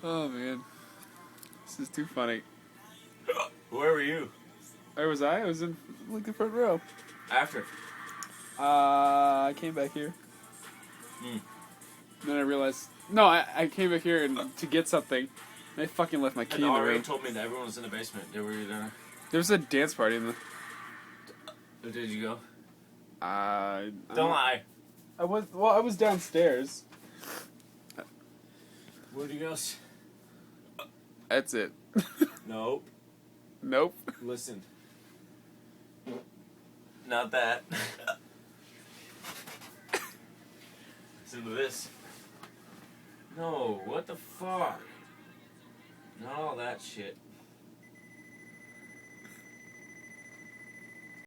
Oh man, this is too funny. Where were you? Where was I? I was in like the front row. After. I came back here. Then I realized I came back here to get something. And I fucking left my key And in the already room. told me that everyone was in the basement. They were there. There was a dance party in the. Did you go? Don't lie. I was downstairs. Where'd you go? That's it. Nope. Nope. Listen. Not that. Listen to this. No, what the fuck? Not all that shit.